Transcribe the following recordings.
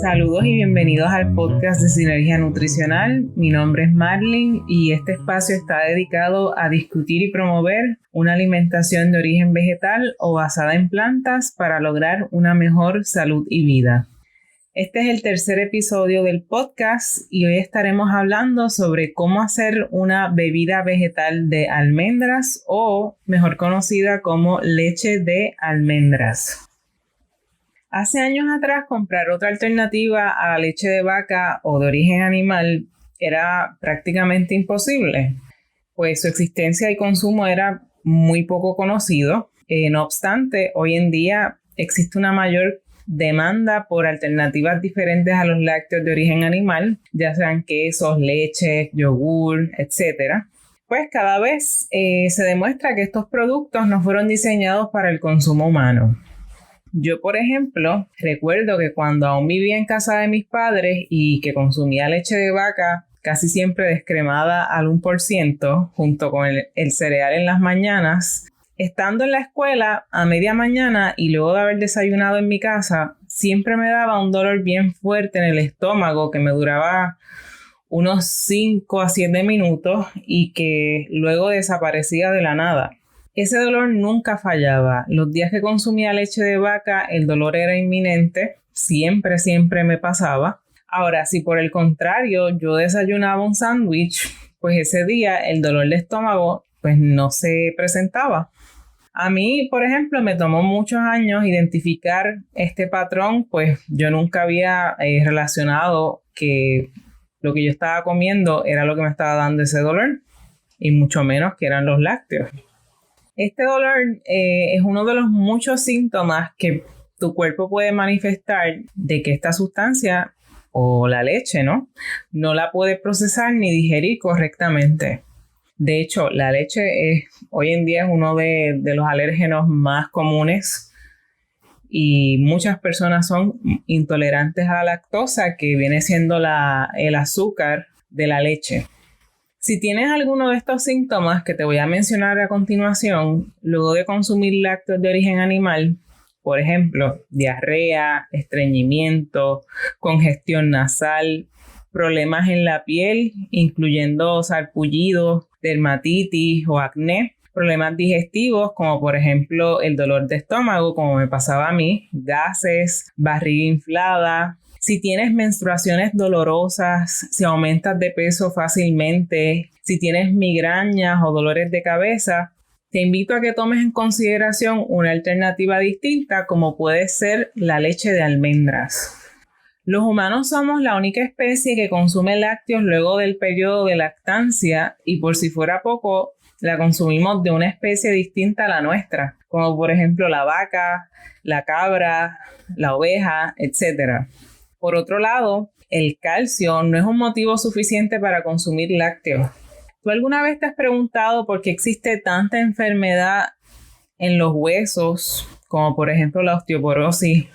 Saludos y bienvenidos al podcast de Sinergia Nutricional. Mi nombre es Marlene y este espacio está dedicado a discutir y promover una alimentación de origen vegetal o basada en plantas para lograr una mejor salud y vida. Este es el tercer episodio del podcast y hoy estaremos hablando sobre cómo hacer una bebida vegetal de almendras o mejor conocida como leche de almendras. Hace años atrás comprar otra alternativa a la leche de vaca o de origen animal era prácticamente imposible, pues su existencia y consumo era muy poco conocido. No obstante, hoy en día existe una mayor demanda por alternativas diferentes a los lácteos de origen animal, ya sean quesos, leches, yogur, etc. Pues cada vez se demuestra que estos productos no fueron diseñados para el consumo humano. Yo, por ejemplo, recuerdo que cuando aún vivía en casa de mis padres y que consumía leche de vaca casi siempre descremada al 1% junto con el cereal en las mañanas, estando en la escuela a media mañana y luego de haber desayunado en mi casa, siempre me daba un dolor bien fuerte en el estómago que me duraba unos 5 a 7 minutos y que luego desaparecía de la nada. Ese dolor nunca fallaba. Los días que consumía leche de vaca, el dolor era inminente. Siempre me pasaba. Ahora, si por el contrario yo desayunaba un sándwich, pues ese día el dolor de estómago pues no se presentaba. A mí, por ejemplo, me tomó muchos años identificar este patrón, pues yo nunca había relacionado que lo que yo estaba comiendo era lo que me estaba dando ese dolor, y mucho menos que eran los lácteos. Este dolor es uno de los muchos síntomas que tu cuerpo puede manifestar de que esta sustancia o la leche, no la puede procesar ni digerir correctamente. De hecho, la leche hoy en día es uno de los alérgenos más comunes y muchas personas son intolerantes a la lactosa, que viene siendo el azúcar de la leche. Si tienes alguno de estos síntomas que te voy a mencionar a continuación, luego de consumir lácteos de origen animal, por ejemplo, diarrea, estreñimiento, congestión nasal, problemas en la piel, incluyendo sarpullidos, dermatitis o acné, problemas digestivos como por ejemplo el dolor de estómago, como me pasaba a mí, gases, barriga inflada. Si tienes menstruaciones dolorosas, si aumentas de peso fácilmente, si tienes migrañas o dolores de cabeza, te invito a que tomes en consideración una alternativa distinta como puede ser la leche de almendras. Los humanos somos la única especie que consume lácteos luego del periodo de lactancia y por si fuera poco, la consumimos de una especie distinta a la nuestra, como por ejemplo la vaca, la cabra, la oveja, etc. Por otro lado, el calcio no es un motivo suficiente para consumir lácteos. ¿Tú alguna vez te has preguntado por qué existe tanta enfermedad en los huesos, como por ejemplo la osteoporosis,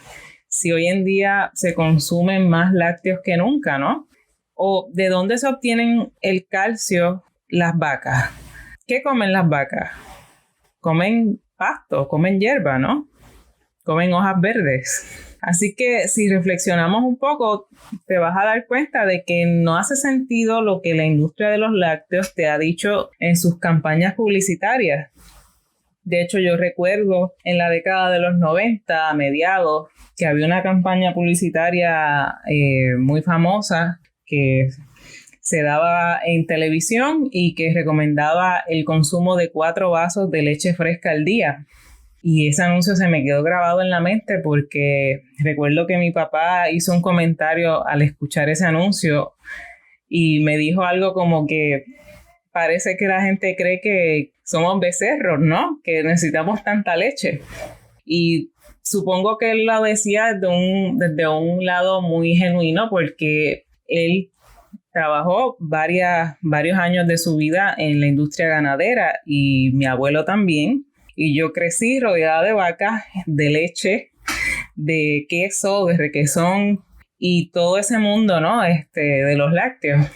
si hoy en día se consumen más lácteos que nunca, ¿no? ¿O de dónde se obtienen el calcio las vacas? ¿Qué comen las vacas? Comen pasto, comen hierba, ¿no? Comen hojas verdes. Así que si reflexionamos un poco, te vas a dar cuenta de que no hace sentido lo que la industria de los lácteos te ha dicho en sus campañas publicitarias. De hecho, yo recuerdo en la década de los 90, a mediados, que había una campaña publicitaria muy famosa que se daba en televisión y que recomendaba el consumo de 4 vasos de leche fresca al día. Y ese anuncio se me quedó grabado en la mente porque recuerdo que mi papá hizo un comentario al escuchar ese anuncio y me dijo algo como que parece que la gente cree que somos becerros, ¿no? Que necesitamos tanta leche. Y supongo que él lo decía desde un lado muy genuino porque él trabajó varios años de su vida en la industria ganadera y mi abuelo también. Y yo crecí rodeada de vacas, de leche, de queso, de requesón y todo ese mundo, ¿no? De los lácteos.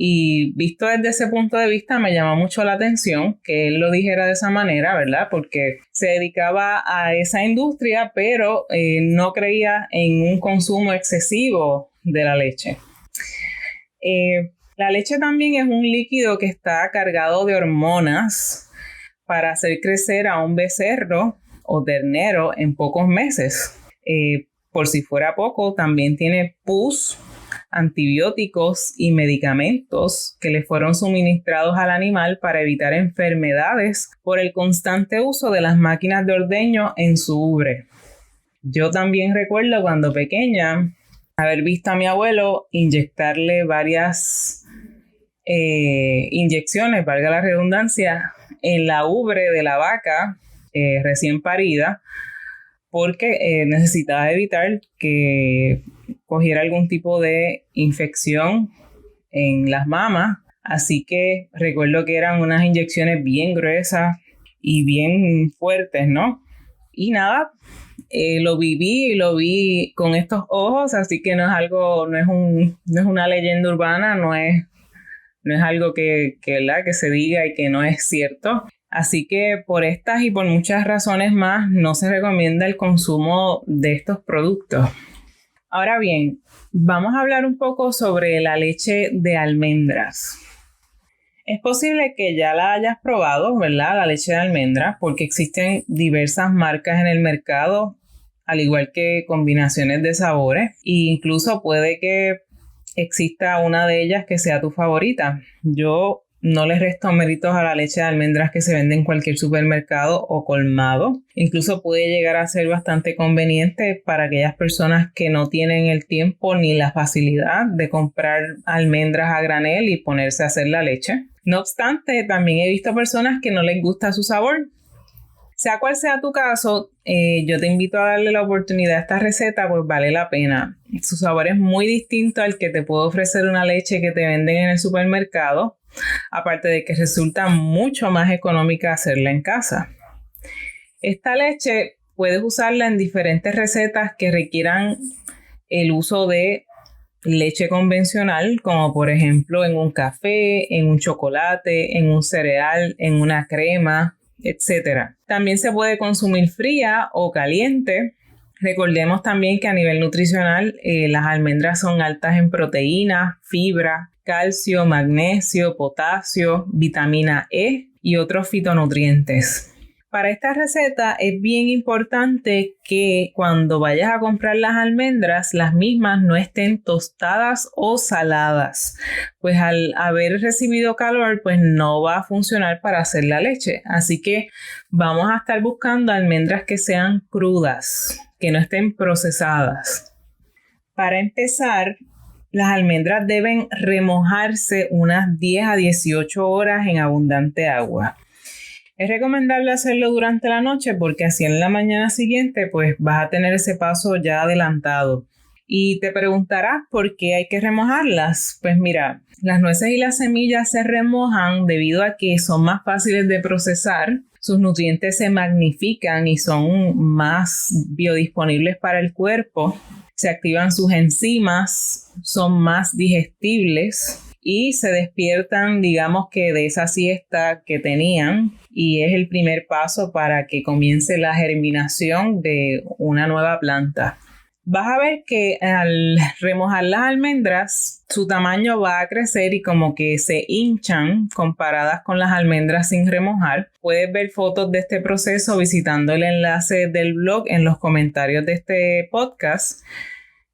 Y visto desde ese punto de vista me llamó mucho la atención que él lo dijera de esa manera, ¿verdad? Porque se dedicaba a esa industria, pero no creía en un consumo excesivo de la leche. La leche también es un líquido que está cargado de hormonas para hacer crecer a un becerro o ternero en pocos meses. Por si fuera poco, también tiene pus, antibióticos y medicamentos que le fueron suministrados al animal para evitar enfermedades por el constante uso de las máquinas de ordeño en su ubre. Yo también recuerdo cuando pequeña haber visto a mi abuelo inyectarle varias inyecciones, valga la redundancia, en la ubre de la vaca recién parida, porque necesitaba evitar que cogiera algún tipo de infección en las mamas. Así que recuerdo que eran unas inyecciones bien gruesas y bien fuertes, ¿no? Y nada, lo viví y lo vi con estos ojos, así que no es una leyenda urbana, no es algo que se diga y que no es cierto. Así que por estas y por muchas razones más no se recomienda el consumo de estos productos. Ahora bien, vamos a hablar un poco sobre la leche de almendras. Es posible que ya la hayas probado, ¿verdad? La leche de almendras, porque existen diversas marcas en el mercado, al igual que combinaciones de sabores, e incluso puede que exista una de ellas que sea tu favorita. Yo no les resto méritos a la leche de almendras que se vende en cualquier supermercado o colmado. Incluso puede llegar a ser bastante conveniente para aquellas personas que no tienen el tiempo ni la facilidad de comprar almendras a granel y ponerse a hacer la leche. No obstante, también he visto personas que no les gusta su sabor. Sea cual sea tu caso, yo te invito a darle la oportunidad a esta receta, pues vale la pena. Su sabor es muy distinto al que te puede ofrecer una leche que te venden en el supermercado, aparte de que resulta mucho más económica hacerla en casa. Esta leche puedes usarla en diferentes recetas que requieran el uso de leche convencional, como por ejemplo en un café, en un chocolate, en un cereal, en una crema, etc. También se puede consumir fría o caliente. Recordemos también que a nivel nutricional las almendras son altas en proteínas, fibra, calcio, magnesio, potasio, vitamina E y otros fitonutrientes. Para esta receta es bien importante que cuando vayas a comprar las almendras, las mismas no estén tostadas o saladas, pues al haber recibido calor, pues no va a funcionar para hacer la leche. Así que vamos a estar buscando almendras que sean crudas, que no estén procesadas. Para empezar, las almendras deben remojarse unas 10 a 18 horas en abundante agua. Es recomendable hacerlo durante la noche porque así en la mañana siguiente pues vas a tener ese paso ya adelantado. Y te preguntarás por qué hay que remojarlas. Pues mira, las nueces y las semillas se remojan debido a que son más fáciles de procesar, sus nutrientes se magnifican y son más biodisponibles para el cuerpo, se activan sus enzimas, son más digestibles y se despiertan, digamos que de esa siesta que tenían, y es el primer paso para que comience la germinación de una nueva planta. Vas a ver que al remojar las almendras, su tamaño va a crecer y como que se hinchan comparadas con las almendras sin remojar. Puedes ver fotos de este proceso visitando el enlace del blog en los comentarios de este podcast.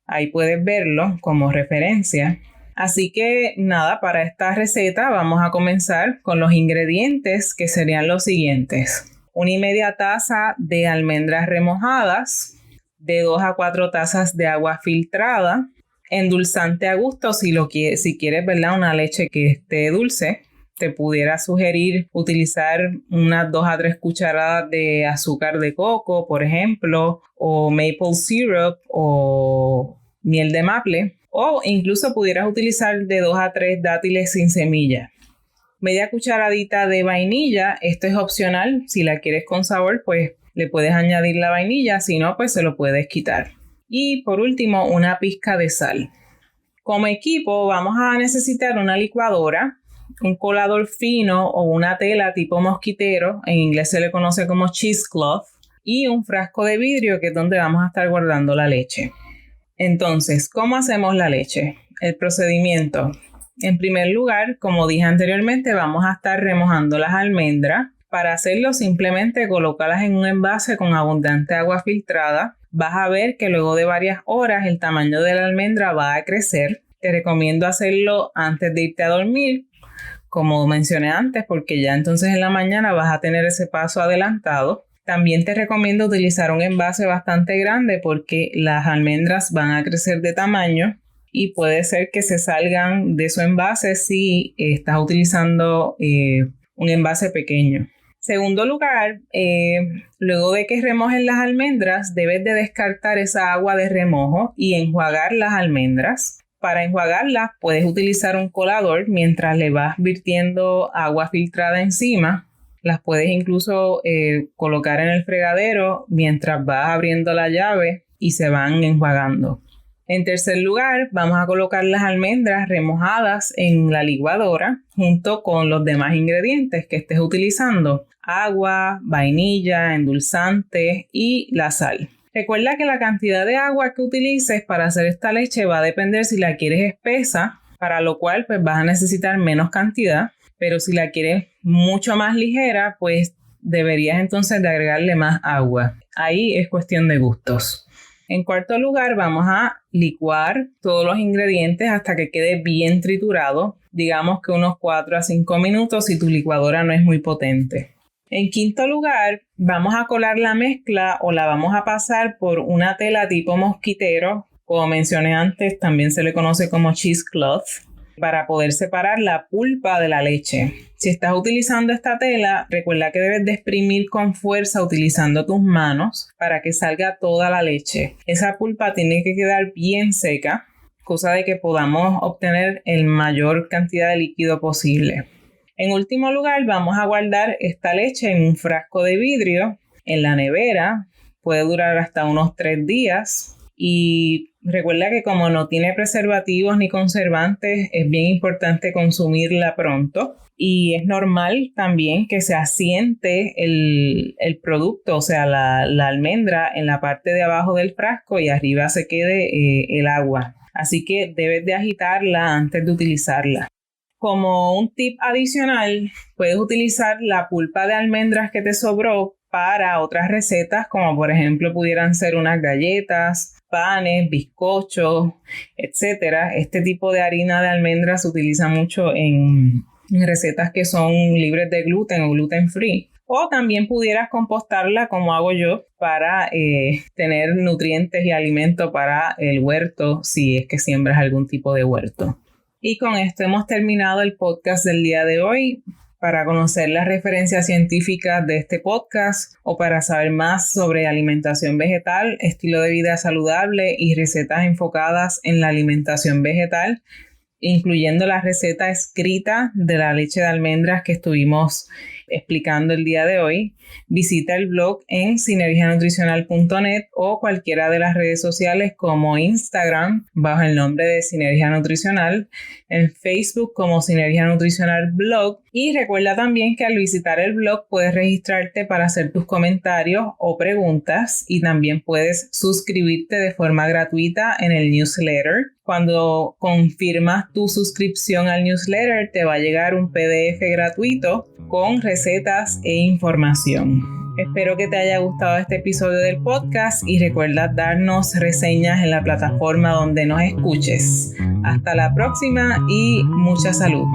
Ahí puedes verlo como referencia. Así que nada, para esta receta vamos a comenzar con los ingredientes, que serían los siguientes: 1,5 taza de almendras remojadas, de 2 a 4 tazas de agua filtrada, endulzante a gusto si quieres, ¿verdad?, una leche que esté dulce. Te pudiera sugerir utilizar unas 2 a 3 cucharadas de azúcar de coco, por ejemplo, o maple syrup o miel de maple. O incluso pudieras utilizar de 2 a 3 dátiles sin semilla. Media cucharadita de vainilla, esto es opcional. Si la quieres con sabor, pues le puedes añadir la vainilla. Si no, pues se lo puedes quitar. Y por último, una pizca de sal. Como equipo vamos a necesitar una licuadora, un colador fino o una tela tipo mosquitero, en inglés se le conoce como cheesecloth, y un frasco de vidrio que es donde vamos a estar guardando la leche. Entonces, ¿cómo hacemos la leche? El procedimiento. En primer lugar, como dije anteriormente, vamos a estar remojando las almendras. Para hacerlo, simplemente colócalas en un envase con abundante agua filtrada. Vas a ver que luego de varias horas el tamaño de la almendra va a crecer. Te recomiendo hacerlo antes de irte a dormir, como mencioné antes, porque ya entonces en la mañana vas a tener ese paso adelantado. También te recomiendo utilizar un envase bastante grande porque las almendras van a crecer de tamaño y puede ser que se salgan de su envase si estás utilizando un envase pequeño. Segundo lugar, luego de que remojes las almendras, debes de descartar esa agua de remojo y enjuagar las almendras. Para enjuagarlas puedes utilizar un colador mientras le vas virtiendo agua filtrada encima. Las puedes incluso colocar en el fregadero mientras vas abriendo la llave y se van enjuagando. En tercer lugar, vamos a colocar las almendras remojadas en la licuadora junto con los demás ingredientes que estés utilizando: agua, vainilla, endulzante y la sal. Recuerda que la cantidad de agua que utilices para hacer esta leche va a depender si la quieres espesa, para lo cual pues vas a necesitar menos cantidad, pero si la quieres mucho más ligera, pues deberías entonces de agregarle más agua. Ahí es cuestión de gustos. En cuarto lugar, vamos a licuar todos los ingredientes hasta que quede bien triturado, digamos que unos 4 a 5 minutos si tu licuadora no es muy potente. En quinto lugar, vamos a colar la mezcla o la vamos a pasar por una tela tipo mosquitero, como mencioné antes, también se le conoce como cheesecloth, para poder separar la pulpa de la leche. Si estás utilizando esta tela, recuerda que debes de exprimir con fuerza utilizando tus manos para que salga toda la leche. Esa pulpa tiene que quedar bien seca, cosa de que podamos obtener el mayor cantidad de líquido posible. En último lugar, vamos a guardar esta leche en un frasco de vidrio en la nevera. Puede durar hasta unos 3 días. Y recuerda que como no tiene preservativos ni conservantes, es bien importante consumirla pronto. Y es normal también que se asiente el producto, o sea, la almendra en la parte de abajo del frasco y arriba se quede el agua. Así que debes de agitarla antes de utilizarla. Como un tip adicional, puedes utilizar la pulpa de almendras que te sobró para otras recetas, como por ejemplo pudieran ser unas galletas, panes, bizcochos, etc. Este tipo de harina de almendras se utiliza mucho en recetas que son libres de gluten o gluten free. O también pudieras compostarla como hago yo para tener nutrientes y alimento para el huerto si es que siembras algún tipo de huerto. Y con esto hemos terminado el podcast del día de hoy. Para conocer las referencias científicas de este podcast o para saber más sobre alimentación vegetal, estilo de vida saludable y recetas enfocadas en la alimentación vegetal, incluyendo la receta escrita de la leche de almendras que estuvimos explicando el día de hoy, visita el blog en sinergianutricional.net o cualquiera de las redes sociales como Instagram bajo el nombre de Sinergia Nutricional, en Facebook como Sinergia Nutricional Blog, y recuerda también que al visitar el blog puedes registrarte para hacer tus comentarios o preguntas y también puedes suscribirte de forma gratuita en el newsletter. Cuando confirmas tu suscripción al newsletter te va a llegar un PDF gratuito con recetas e información. Espero que te haya gustado este episodio del podcast y recuerda darnos reseñas en la plataforma donde nos escuches. Hasta la próxima y mucha salud.